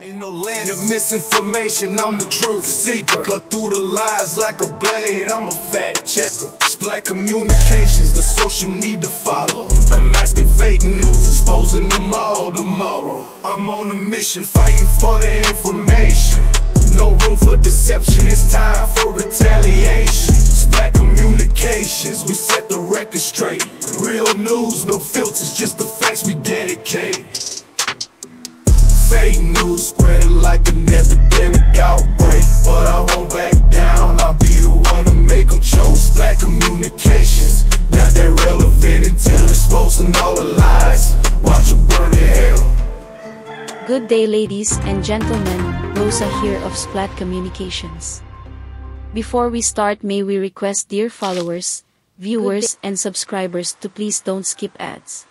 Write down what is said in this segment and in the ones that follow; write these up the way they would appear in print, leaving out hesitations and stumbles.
In the land of misinformation, I'm the truth seeker. Cut through the lies like a blade, I'm a fact checker. Black communications, the social need to follow. Unmasking fake news, exposing them all tomorrow. I'm on a mission, fighting for the information. No room for deception, it's time for retaliation. Black communications, we set the record straight. Real news, no filters, just the facts we dedicate. Fake news spreading like an epidemic outbreak, but I won't back down, I'll be the one to make them choke. Black communications, now they're relevant until exposing all the lies. Watch them burn in hell. Good day, ladies and gentlemen, Rosa here of Splat Communications. Before we start, may we request dear followers, viewers and subscribers to please don't skip ads.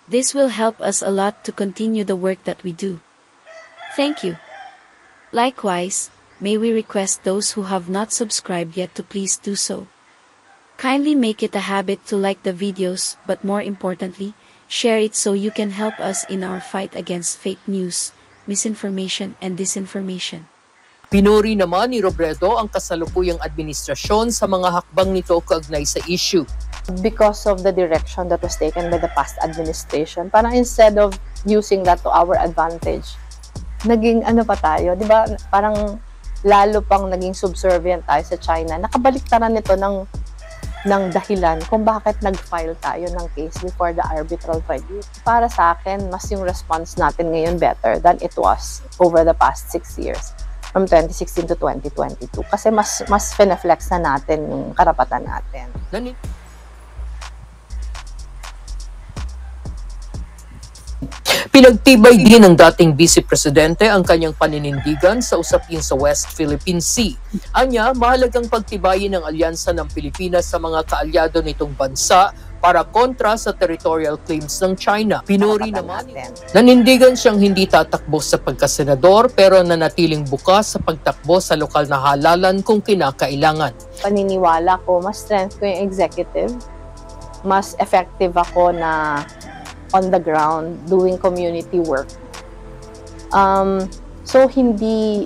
This will help us a lot to continue the work that we do. Thank you. Likewise, may we request those who have not subscribed yet to please do so. Kindly make it a habit to like the videos, but more importantly, share it so you can help us in our fight against fake news, misinformation and disinformation. Pinuri naman ni Robredo ang kasalukuyang administrasyon sa mga hakbang nito kaugnay sa issue. Because of the direction that was taken by the past administration, parang instead of using that to our advantage, naging ano pa tayo, di ba? Parang lalo pang naging subservient tayo sa China. Nakabaliktaran nito ng dahilan kung bakit nag-file tayo ng case before the arbitral tribunal. Para sa akin, mas yung response natin ngayon better than it was over the past 6 years. From 2016 to 2022. Kasi mas pinaflex na natin yung karapatan natin. Pinagtibay din ng dating Vice Presidente ang kanyang paninindigan sa usapin sa West Philippine Sea. Anya, mahalagang pagtibayin ng alyansa ng Pilipinas sa mga kaalyado nitong bansa para kontra sa territorial claims ng China. Pinuri naman, nanindigan siyang hindi tatakbo sa pagkasenador pero nanatiling bukas sa pagtakbo sa lokal na halalan kung kinakailangan. Paniniwala ko, mas strength ko yung executive, mas effective ako na on the ground doing community work. So hindi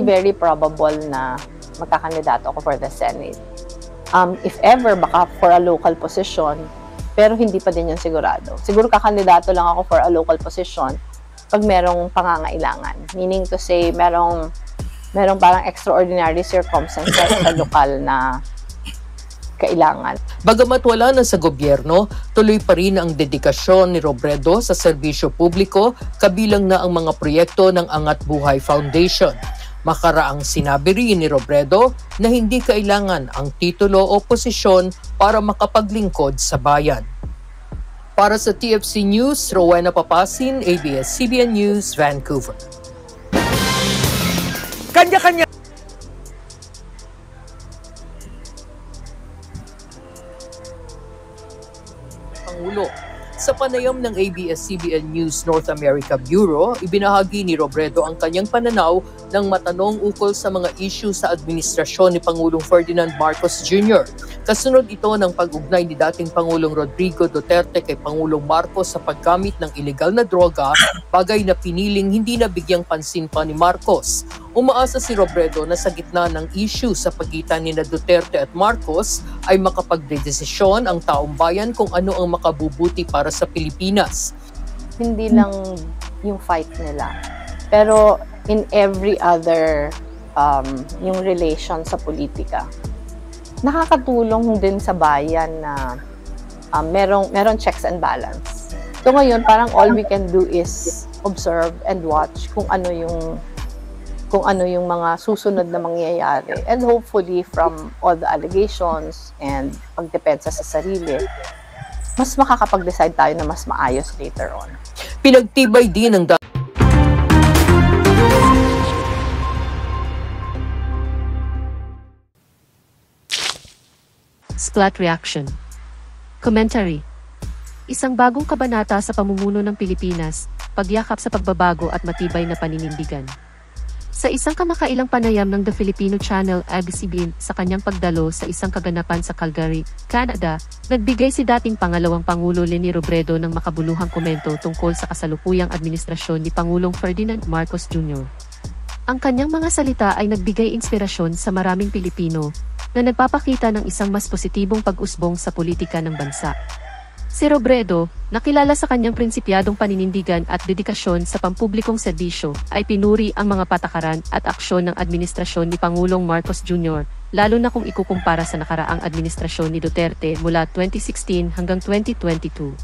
very probable na magkakandidato ako for the Senate. If ever, baka for a local position, pero hindi pa din yan sigurado. Siguro kakandidato lang ako for a local position pag merong pangangailangan. Meaning to say, merong parang extraordinary circumstances sa lokal na kailangan. Bagamat wala na sa gobyerno, tuloy pa rin ang dedikasyon ni Robredo sa serbisyo publiko, kabilang na ang mga proyekto ng Angat Buhay Foundation. Makaraang sinabi rin ni Robredo na hindi kailangan ang titulo o posisyon para makapaglingkod sa bayan. Para sa TFC News, Rowena Papasin, ABS-CBN News, Vancouver. Kanya-kanya! Pangulo. Sa panayam ng ABS-CBN News North America Bureau, ibinahagi ni Robredo ang kanyang pananaw ng matanong ukol sa mga issue sa administrasyon ni Pangulong Ferdinand Marcos Jr. Kasunod ito ng pag-ugnay ni dating Pangulong Rodrigo Duterte kay Pangulong Marcos sa paggamit ng ilegal na droga, bagay na piniling hindi nabigyang pansin pa ni Marcos. Umaasa si Robredo na sa gitna ng issue sa pagitan ni Duterte at Marcos ay makapagdedesisyon ang taong bayan kung ano ang makabubuti para sa Pilipinas. Hindi lang yung fight nila, pero in every other yung relation sa politika. Nakakatulong din sa bayan na merong checks and balance. So ngayon, parang all we can do is observe and watch kung ano yung mga susunod na mangyayari. And hopefully from all the allegations and pagdepensa sa sarili, mas makakapag-decide tayo na mas maayos later on. Pinagtibay din ng Splat Reaction. Commentary. Isang bagong kabanata sa pamumuno ng Pilipinas, pagyakap sa pagbabago at matibay na paninindigan. Sa isang kamakailang panayam ng The Filipino channel ABS-CBN sa kanyang pagdalo sa isang kaganapan sa Calgary, Canada, nagbigay si dating pangalawang Pangulo Leni Robredo ng makabuluhang komento tungkol sa kasalukuyang administrasyon ni Pangulong Ferdinand Marcos Jr. Ang kanyang mga salita ay nagbigay inspirasyon sa maraming Pilipino na nagpapakita ng isang mas positibong pag-usbong sa politika ng bansa. Si Robredo, nakilala sa kanyang prinsipyadong paninindigan at dedikasyon sa pampublikong serbisyo, ay pinuri ang mga patakaran at aksyon ng administrasyon ni Pangulong Marcos Jr., lalo na kung ikukumpara sa nakaraang administrasyon ni Duterte mula 2016 hanggang 2022.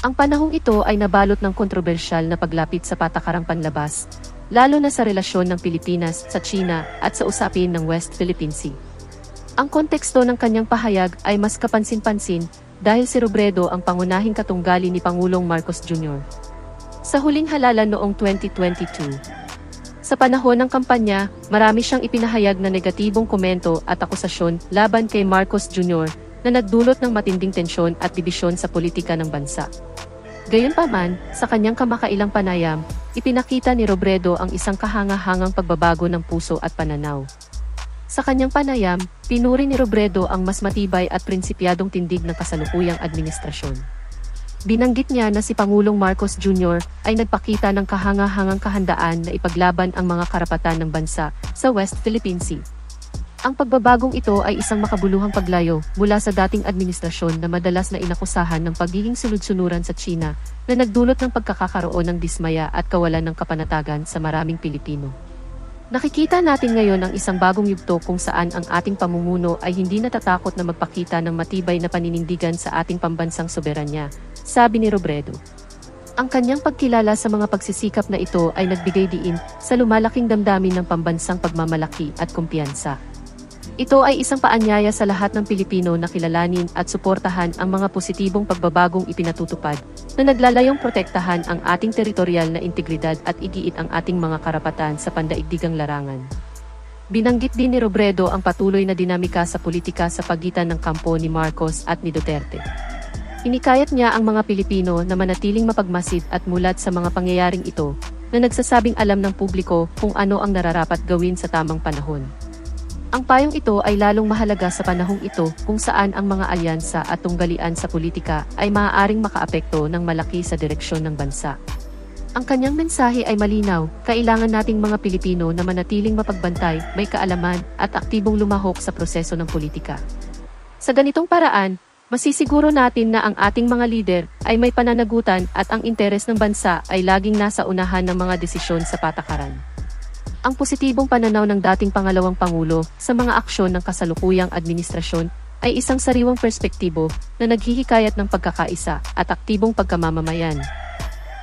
Ang panahong ito ay nabalot ng kontrobersyal na paglapit sa patakarang panlabas, lalo na sa relasyon ng Pilipinas sa China at sa usapin ng West Philippine Sea. Ang konteksto ng kanyang pahayag ay mas kapansin-pansin dahil si Robredo ang pangunahing katunggali ni Pangulong Marcos Jr. sa huling halalan noong 2022. Sa panahon ng kampanya, marami siyang ipinahayag na negatibong komento at akusasyon laban kay Marcos Jr. na nagdulot ng matinding tensyon at dibisyon sa politika ng bansa. Gayunpaman, sa kanyang kamakailang panayam, ipinakita ni Robredo ang isang kahanga-hangang pagbabago ng puso at pananaw. Sa kanyang panayam, pinuri ni Robredo ang mas matibay at prinsipyadong tindig ng kasalukuyang administrasyon. Binanggit niya na si Pangulong Marcos Jr. ay nagpakita ng kahanga-hangang kahandaan na ipaglaban ang mga karapatan ng bansa sa West Philippine Sea. Ang pagbabagong ito ay isang makabuluhang paglayo mula sa dating administrasyon na madalas na inakusahan ng pagiging sunod-sunuran sa China na nagdulot ng pagkakakaroon ng dismaya at kawalan ng kapanatagan sa maraming Pilipino. Nakikita natin ngayon ang isang bagong yugto kung saan ang ating pamumuno ay hindi natatakot na magpakita ng matibay na paninindigan sa ating pambansang soberanya, sabi ni Robredo. Ang kanyang pagkilala sa mga pagsisikap na ito ay nagbigay diin sa lumalaking damdamin ng pambansang pagmamalaki at kumpiyansa. Ito ay isang paanyaya sa lahat ng Pilipino na kilalanin at suportahan ang mga positibong pagbabagong ipinatutupad na naglalayong protektahan ang ating teritorial na integridad at igiit ang ating mga karapatan sa pandaigdigang larangan. Binanggit din ni Robredo ang patuloy na dinamika sa politika sa pagitan ng kampo ni Marcos at ni Duterte. Inikayat niya ang mga Pilipino na manatiling mapagmasid at mulat sa mga pangyayaring ito na nagsasabing alam ng publiko kung ano ang nararapat gawin sa tamang panahon. Ang payong ito ay lalong mahalaga sa panahong ito kung saan ang mga alyansa at tunggalian sa politika ay maaaring makaapekto ng malaki sa direksyon ng bansa. Ang kanyang mensahe ay malinaw, kailangan nating mga Pilipino na manatiling mapagbantay, may kaalaman, at aktibong lumahok sa proseso ng politika. Sa ganitong paraan, masisiguro natin na ang ating mga lider ay may pananagutan at ang interes ng bansa ay laging nasa unahan ng mga desisyon sa patakaran. Ang positibong pananaw ng dating pangalawang Pangulo sa mga aksyon ng kasalukuyang administrasyon ay isang sariwang perspektibo na naghihikayat ng pagkakaisa at aktibong pagkamamamayan.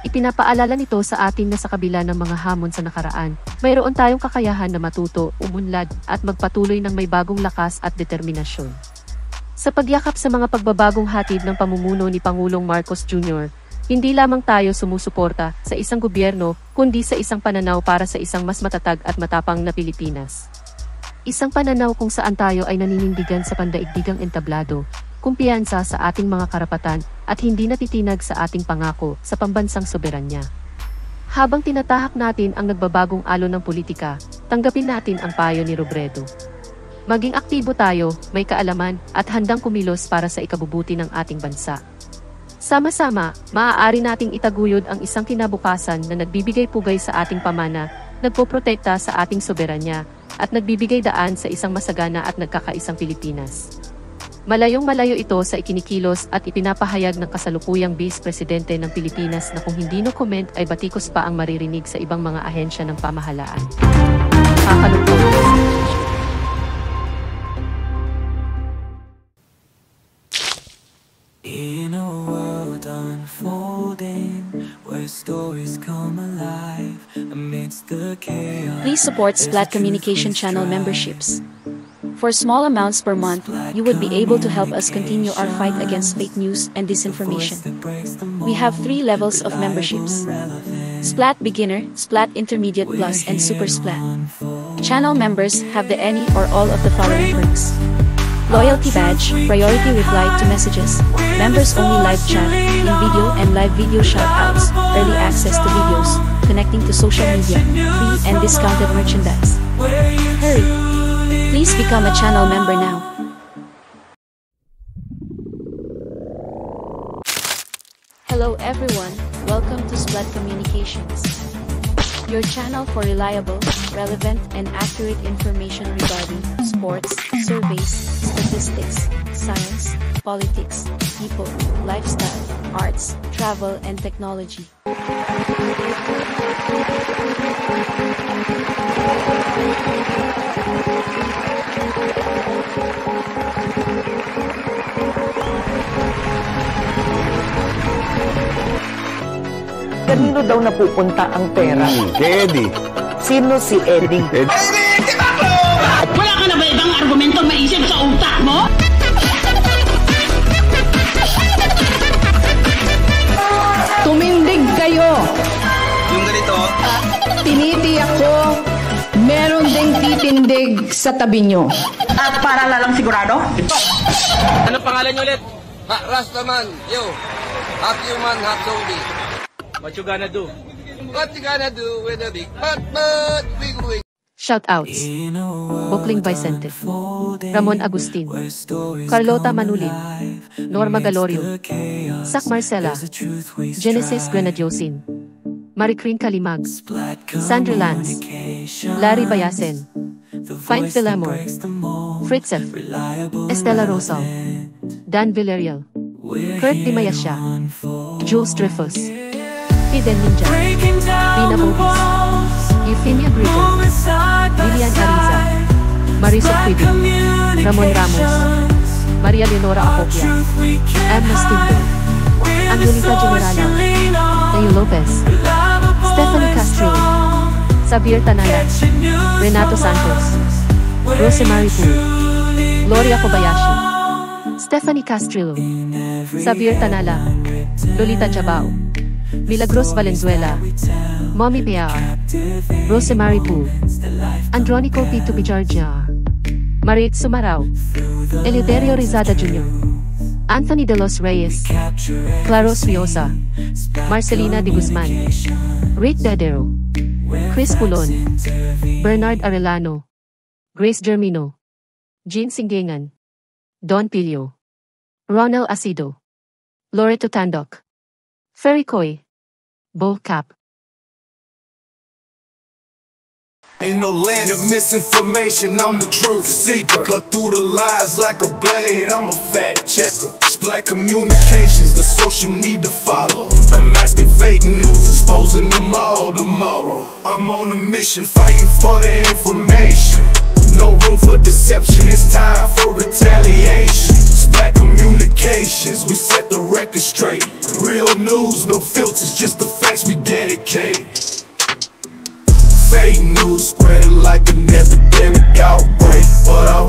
Ipinapaalala nito sa atin na sa kabila ng mga hamon sa nakaraan, mayroon tayong kakayahan na matuto, umunlad at magpatuloy ng may bagong lakas at determinasyon. Sa pagyakap sa mga pagbabagong hatid ng pamumuno ni Pangulong Marcos Jr., hindi lamang tayo sumusuporta sa isang gobyerno, kundi sa isang pananaw para sa isang mas matatag at matapang na Pilipinas. Isang pananaw kung saan tayo ay naninindigan sa pandaigdigang entablado, kumpiyansa sa ating mga karapatan, at hindi natitinag sa ating pangako sa pambansang soberanya. Habang tinatahak natin ang nagbabagong alon ng politika, tanggapin natin ang payo ni Robredo. Maging aktibo tayo, may kaalaman, at handang kumilos para sa ikabubuti ng ating bansa. Sama-sama, maaari nating itaguyod ang isang kinabukasan na nagbibigay pugay sa ating pamana, nagpoprotekta sa ating soberanya, at nagbibigay daan sa isang masagana at nagkakaisang Pilipinas. Malayong-malayo ito sa ikinikilos at ipinapahayag ng kasalukuyang Vice Presidente ng Pilipinas na kung hindi no comment ay batikos pa ang maririnig sa ibang mga ahensya ng pamahalaan. Kakalungkot. In a world unfolding, where stories come alive amidst the chaos. Please support Splat Communication Channel memberships. For small amounts per month, you would be able to help us continue our fight against fake news and disinformation. We have 3 levels of memberships: Splat Beginner, Splat Intermediate Plus, and Super Splat. Channel members have the any or all of the following perks: Loyalty Badge, Priority Reply to Messages, Members Only Live Chat, in-video and live video shoutouts, Early Access to Videos, connecting to social media, free and discounted merchandise. Hurry! Please become a channel member now. Hello everyone, welcome to Splat Communications, your channel for reliable, relevant, and accurate information regarding sports, surveys, statistics, science, politics, people, lifestyle, arts, travel, and technology. Kanino daw napupunta ang pera? Kay Eddie. Sino si Eddie? Wala ka na ba ibang argumento maisip sa utak mo? Tumindig kayo! Yung ganito. Tinitiyak ko, meron ding titindig sa tabi nyo. At para lalang sigurado? Ano pangalan niyo ulit? Rastaman, yo. Half human, half zombie. What you gonna do? What you gonna do with a big butt, big wing? Shoutouts. Bokling Vicente, Ramon Agustin, Carlota Manulin, Norma Galorio, Sac Marcela, Genesis Grenadiosin, Maricreen Kalimag, Sandra Lance, Larry Bayasen, Fine Philemor, Fritz F, Estela Rosal, Dan Villarreal, Kurt Di Mayasya, Jules Dreyfus, Fidel Ninja, Rina Bobis, Euphemia Brito, Lilian Ariza, Marisol Quibin, Ramon Ramos, Maria Leonora Apopia, Emma Stinto, Angelita Generala, Nayo Lopez, Stephanie Castro, Xavier Tanala, Renato Santos, Rosemary Poo, Gloria Kobayashi, Stephanie Castrillo, Xavier Tanala, Lolita Jabao, Milagros Valenzuela, Mommy P.R., Rosemary Poo, Andronico P. Tubijarja, Marit Sumarao, Eleuterio Rizada Jr., Anthony De Los Reyes, Claros Riosa, Marcelina De Guzman, Rick Dadero, Chris Pulon, Bernard Arellano, Grace Germino, Jean Singengan, Don Pilio, Ronald Asido, Loreto Tandok, Ferry Coy, Bull Cap. Ain't no land of misinformation, I'm the truth seeker. Cut through the lies like a blade, I'm a fact checker. Splat Communications, the social need to follow. I'm activating news, exposing them all tomorrow. I'm on a mission, fighting for the information. No room for deception, it's time for retaliation. Splat Communications, we set the record straight. Real news, no filters, just the facts we dedicate. Fake news spreading like an epidemic outbreak, but I